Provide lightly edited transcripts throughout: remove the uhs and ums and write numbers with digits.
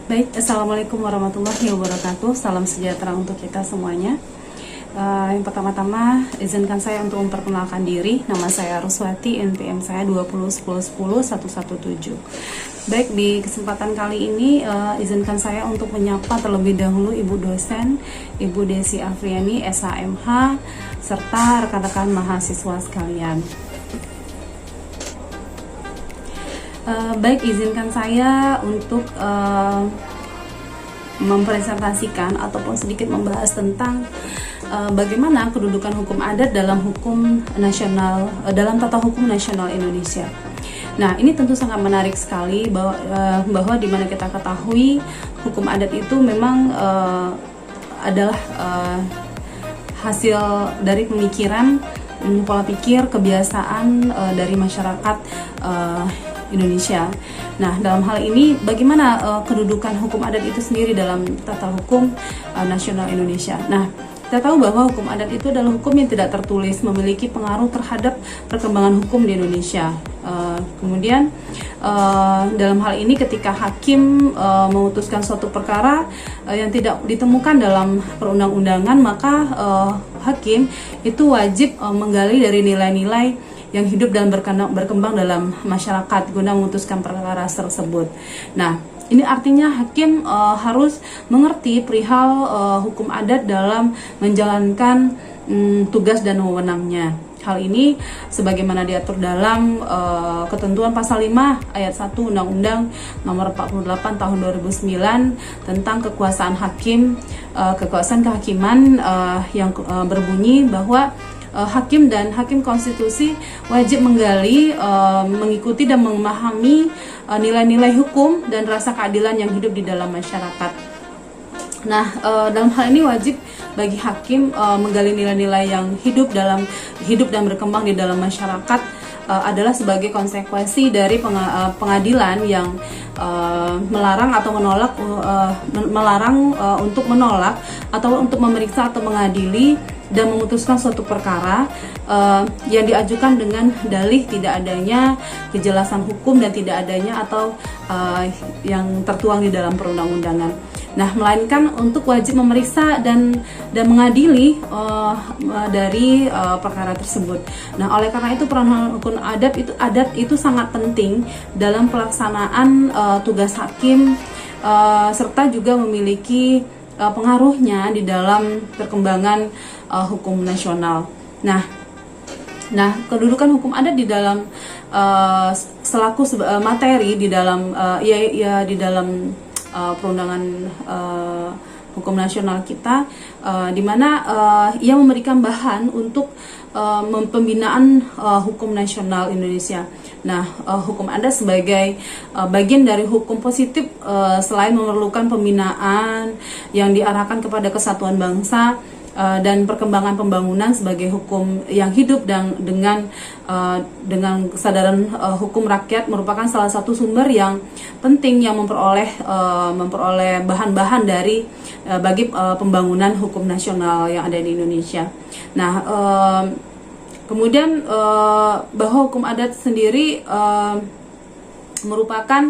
Baik, Assalamualaikum warahmatullahi wabarakatuh. Salam sejahtera untuk kita semuanya. Yang pertama-tama, izinkan saya untuk memperkenalkan diri. Nama saya Ruswati, NPM saya 2010101117. Baik, di kesempatan kali ini izinkan saya untuk menyapa terlebih dahulu Ibu dosen, Ibu Desi Afriani, SHMH, serta rekan-rekan mahasiswa sekalian. Baik, izinkan saya untuk mempresentasikan ataupun sedikit membahas tentang bagaimana kedudukan hukum adat dalam hukum nasional, dalam tata hukum nasional Indonesia. Nah, ini tentu sangat menarik sekali bahwa di mana kita ketahui hukum adat itu memang adalah hasil dari pemikiran, pola pikir, kebiasaan dari masyarakat Indonesia. Nah, dalam hal ini bagaimana kedudukan hukum adat itu sendiri dalam tata hukum nasional Indonesia. Nah, kita tahu bahwa hukum adat itu adalah hukum yang tidak tertulis, memiliki pengaruh terhadap perkembangan hukum di Indonesia. Kemudian dalam hal ini ketika hakim memutuskan suatu perkara yang tidak ditemukan dalam perundang-undangan, maka hakim itu wajib menggali dari nilai-nilai yang hidup dan berkembang dalam masyarakat guna memutuskan perkara tersebut. Nah, ini artinya hakim harus mengerti perihal hukum adat dalam menjalankan tugas dan wewenangnya. Hal ini sebagaimana diatur dalam ketentuan pasal 5 ayat 1 Undang-Undang Nomor 48 Tahun 2009 tentang kekuasaan hakim, kekuasaan kehakiman yang berbunyi bahwa hakim dan hakim konstitusi wajib menggali, mengikuti dan memahami nilai-nilai hukum dan rasa keadilan yang hidup di dalam masyarakat. Nah, dalam hal ini wajib bagi hakim menggali nilai-nilai yang hidup dan berkembang di dalam masyarakat adalah sebagai konsekuensi dari pengadilan yang melarang atau menolak untuk menolak atau untuk memeriksa atau mengadili dan memutuskan suatu perkara yang diajukan dengan dalih tidak adanya kejelasan hukum dan tidak adanya atau yang tertuang di dalam perundang-undangan. Nah, melainkan untuk wajib memeriksa dan mengadili dari perkara tersebut. Nah, oleh karena itu peran hukum adat itu sangat penting dalam pelaksanaan tugas hakim serta juga memiliki pengaruhnya di dalam perkembangan hukum nasional. Nah, kedudukan hukum adat di dalam selaku materi di dalam di dalam perundangan hukum nasional kita, di mana ia memberikan bahan untuk pembinaan hukum nasional Indonesia. Nah, hukum adat sebagai bagian dari hukum positif selain memerlukan pembinaan yang diarahkan kepada kesatuan bangsa dan perkembangan pembangunan sebagai hukum yang hidup dan dengan kesadaran hukum rakyat merupakan salah satu sumber yang penting yang memperoleh bahan-bahan dari bagi pembangunan hukum nasional yang ada di Indonesia. Nah, kemudian bahwa hukum adat sendiri merupakan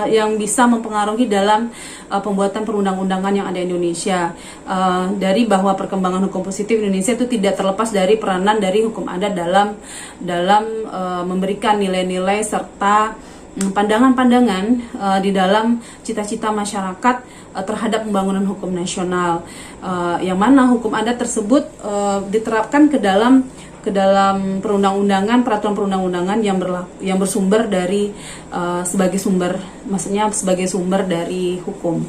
yang bisa mempengaruhi dalam pembuatan perundang-undangan yang ada di Indonesia. Dari bahwa perkembangan hukum positif Indonesia itu tidak terlepas dari peranan dari hukum adat dalam memberikan nilai-nilai serta pandangan-pandangan di dalam cita-cita masyarakat terhadap pembangunan hukum nasional, yang mana hukum adat tersebut diterapkan ke dalam perundang-undangan, peraturan perundang-undangan yang bersumber dari sebagai sumber dari hukum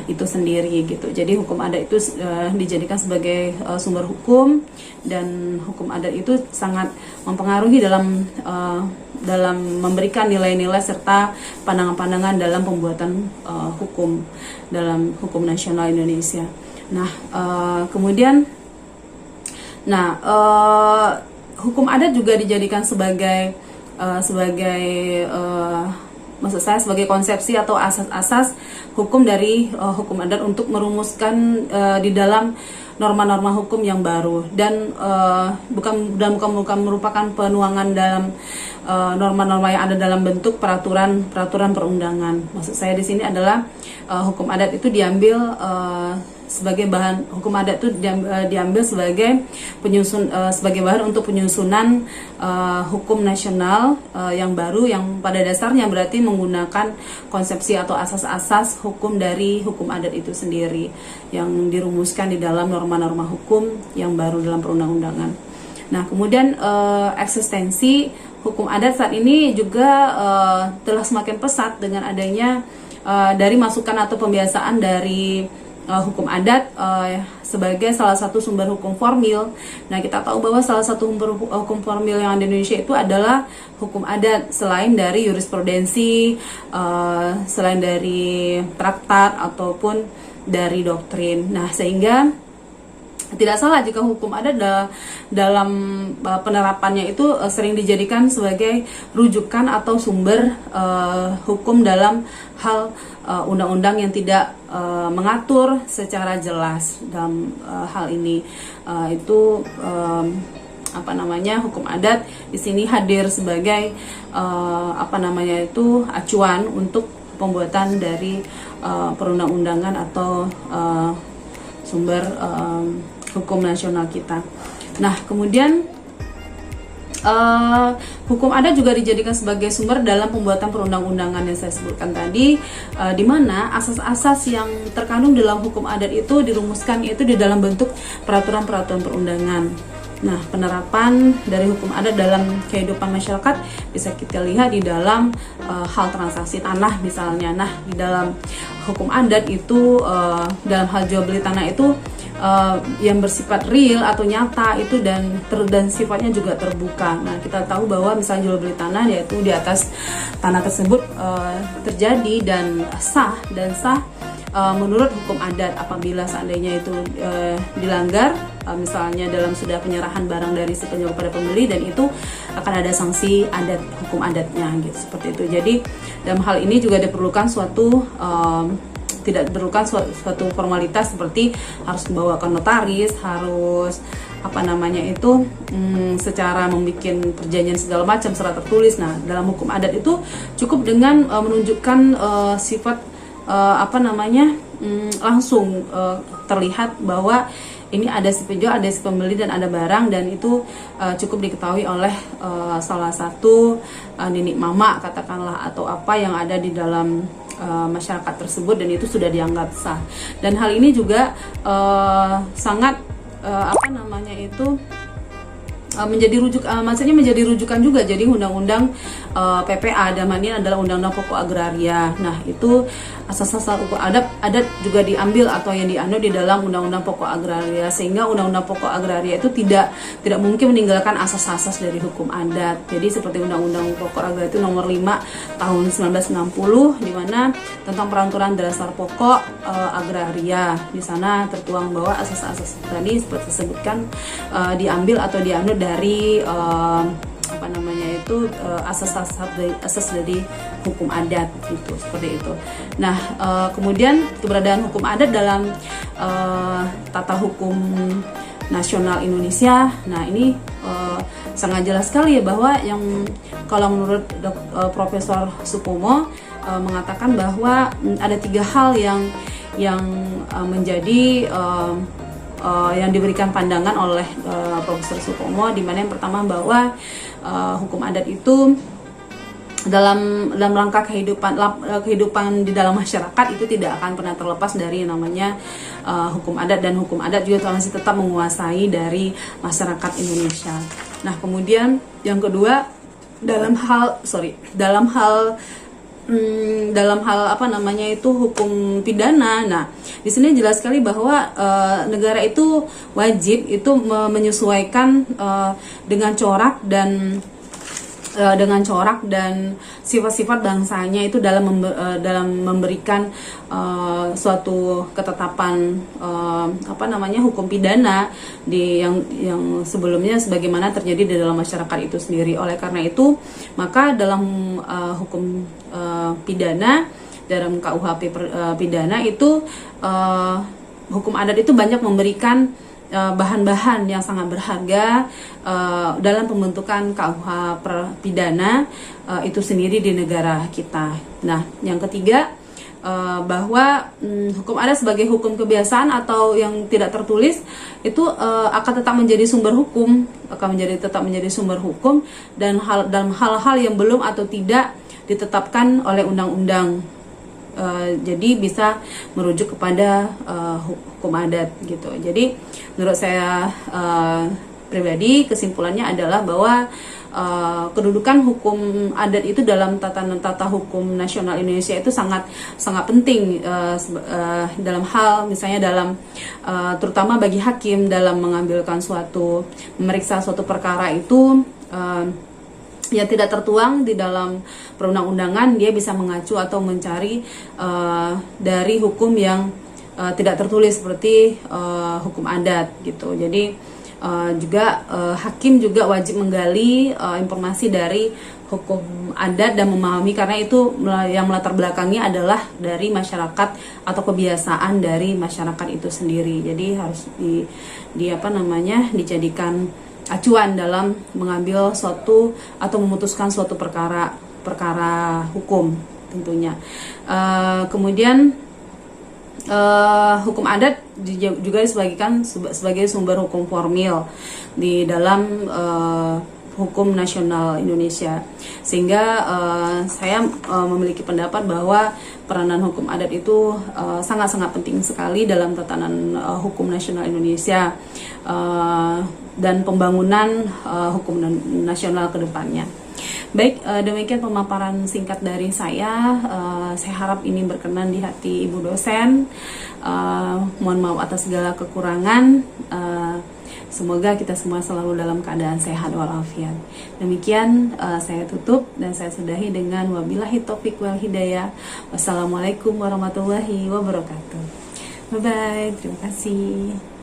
itu sendiri gitu. Jadi hukum adat itu dijadikan sebagai sumber hukum, dan hukum adat itu sangat mempengaruhi dalam memberikan nilai-nilai serta pandangan-pandangan dalam pembuatan hukum dalam hukum nasional Indonesia. Nah, kemudian hukum adat juga dijadikan sebagai sebagai konsepsi atau asas-asas hukum dari hukum adat untuk merumuskan di dalam norma-norma hukum yang baru, dan bukan merupakan penuangan dalam norma-norma yang ada dalam bentuk peraturan perundangan. Maksud saya di sini adalah hukum adat itu diambil sebagai bahan, hukum adat itu diambil sebagai sebagai bahan untuk penyusunan hukum nasional yang baru, yang pada dasarnya berarti menggunakan konsepsi atau asas-asas hukum dari hukum adat itu sendiri yang dirumuskan di dalam norma-norma hukum yang baru dalam perundang-undangan. Nah, kemudian eksistensi hukum adat saat ini juga telah semakin pesat dengan adanya dari masukan atau pembiasaan dari hukum adat sebagai salah satu sumber hukum formil. Nah, kita tahu bahwa salah satu sumber hukum formil yang ada di Indonesia itu adalah hukum adat, selain dari jurisprudensi, selain dari traktat ataupun dari doktrin. Nah, sehingga tidak salah jika hukum adat dalam penerapannya itu sering dijadikan sebagai rujukan atau sumber hukum dalam hal undang-undang yang tidak mengatur secara jelas dalam hal ini. Hukum adat di sini hadir sebagai acuan untuk pembuatan dari perundang-undangan atau sumber hukum nasional kita. Nah, kemudian hukum adat juga dijadikan sebagai sumber dalam pembuatan perundang-undangan yang saya sebutkan tadi, di mana asas-asas yang terkandung dalam hukum adat itu dirumuskan yaitu di dalam bentuk peraturan-peraturan perundangan. Nah, penerapan dari hukum adat dalam kehidupan masyarakat bisa kita lihat di dalam hal transaksi tanah misalnya. Nah, di dalam hukum adat itu dalam hal jual beli tanah itu yang bersifat real atau nyata itu dan sifatnya juga terbuka. Nah, kita tahu bahwa misalnya jual beli tanah yaitu di atas tanah tersebut terjadi dan sah menurut hukum adat. Apabila seandainya itu dilanggar, misalnya dalam sudah penyerahan barang dari si penjual kepada pembeli, dan itu akan ada sanksi adat, hukum adatnya gitu, seperti itu. Jadi dalam hal ini juga diperlukan tidak diperlukan suatu formalitas seperti harus membawa ke notaris, harus secara membuat perjanjian segala macam secara tertulis. Nah, dalam hukum adat itu cukup dengan menunjukkan sifat langsung terlihat bahwa ini ada si penjual, ada si pembeli, dan ada barang, dan itu cukup diketahui oleh salah satu nenek mama katakanlah atau apa yang ada di dalam masyarakat tersebut, dan itu sudah dianggap sah. Dan hal ini juga sangat menjadi rujukan juga. Jadi undang-undang PPA dalam ini adalah undang-undang pokok agraria. Nah, itu asas-asas hukum adat juga diambil atau yang dianut di dalam undang-undang pokok agraria, sehingga undang-undang pokok agraria itu tidak mungkin meninggalkan asas-asas dari hukum adat. Jadi seperti undang-undang pokok agraria itu nomor 5 tahun 1960 di mana tentang peraturan dasar pokok agraria. Di sana tertuang bahwa asas-asas tadi seperti disebutkan diambil atau dianut dari asas dari hukum adat gitu, seperti itu. Nah, kemudian keberadaan hukum adat dalam tata hukum nasional Indonesia. Nah, ini sangat jelas sekali ya, bahwa yang kalau menurut Profesor Supomo mengatakan bahwa ada 3 hal yang menjadi yang diberikan pandangan oleh Profesor Supomo, di mana yang pertama bahwa hukum adat itu dalam rangka kehidupan di dalam masyarakat itu tidak akan pernah terlepas dari namanya hukum adat, dan hukum adat juga masih tetap menguasai dari masyarakat Indonesia. Nah, kemudian yang kedua dalam hal hukum pidana. Nah, di sini jelas sekali bahwa negara itu wajib itu menyesuaikan dengan corak dan sifat-sifat bangsanya itu dalam memberikan suatu ketetapan hukum pidana yang sebelumnya sebagaimana terjadi di dalam masyarakat itu sendiri. Oleh karena itu, maka dalam hukum pidana, dalam KUHP pidana itu hukum adat itu banyak memberikan bahan-bahan yang sangat berharga dalam pembentukan KUH pidana itu sendiri di negara kita. Nah, yang ketiga, bahwa hukum adat sebagai hukum kebiasaan atau yang tidak tertulis itu akan tetap menjadi sumber hukum, tetap menjadi sumber hukum dan dalam hal-hal yang belum atau tidak ditetapkan oleh undang-undang. Jadi bisa merujuk kepada hukum adat gitu. Jadi menurut saya pribadi kesimpulannya adalah bahwa kedudukan hukum adat itu dalam tata hukum nasional Indonesia itu sangat penting dalam hal misalnya terutama bagi hakim dalam memeriksa suatu perkara itu yang tidak tertuang di dalam perundang-undangan, dia bisa mengacu atau mencari dari hukum yang tidak tertulis seperti hukum adat gitu. Jadi hakim juga wajib menggali informasi dari hukum adat dan memahami, karena itu yang melatar belakangnya adalah dari masyarakat atau kebiasaan dari masyarakat itu sendiri. Jadi harus dijadikan acuan dalam mengambil suatu atau memutuskan suatu perkara hukum tentunya. Kemudian hukum adat juga disebagikan sebagai sumber hukum formil di dalam hukum nasional Indonesia, sehingga saya memiliki pendapat bahwa peranan hukum adat itu sangat-sangat penting sekali dalam tatanan hukum nasional Indonesia dan pembangunan hukum nasional ke depannya. Baik, demikian pemaparan singkat dari saya. Saya harap ini berkenan di hati Ibu dosen. Mohon maaf atas segala kekurangan. Semoga kita semua selalu dalam keadaan sehat walafiat. Demikian saya tutup dan saya sudahi dengan wabillahi taufik wal hidayah. Wassalamualaikum warahmatullahi wabarakatuh. Bye bye. Terima kasih.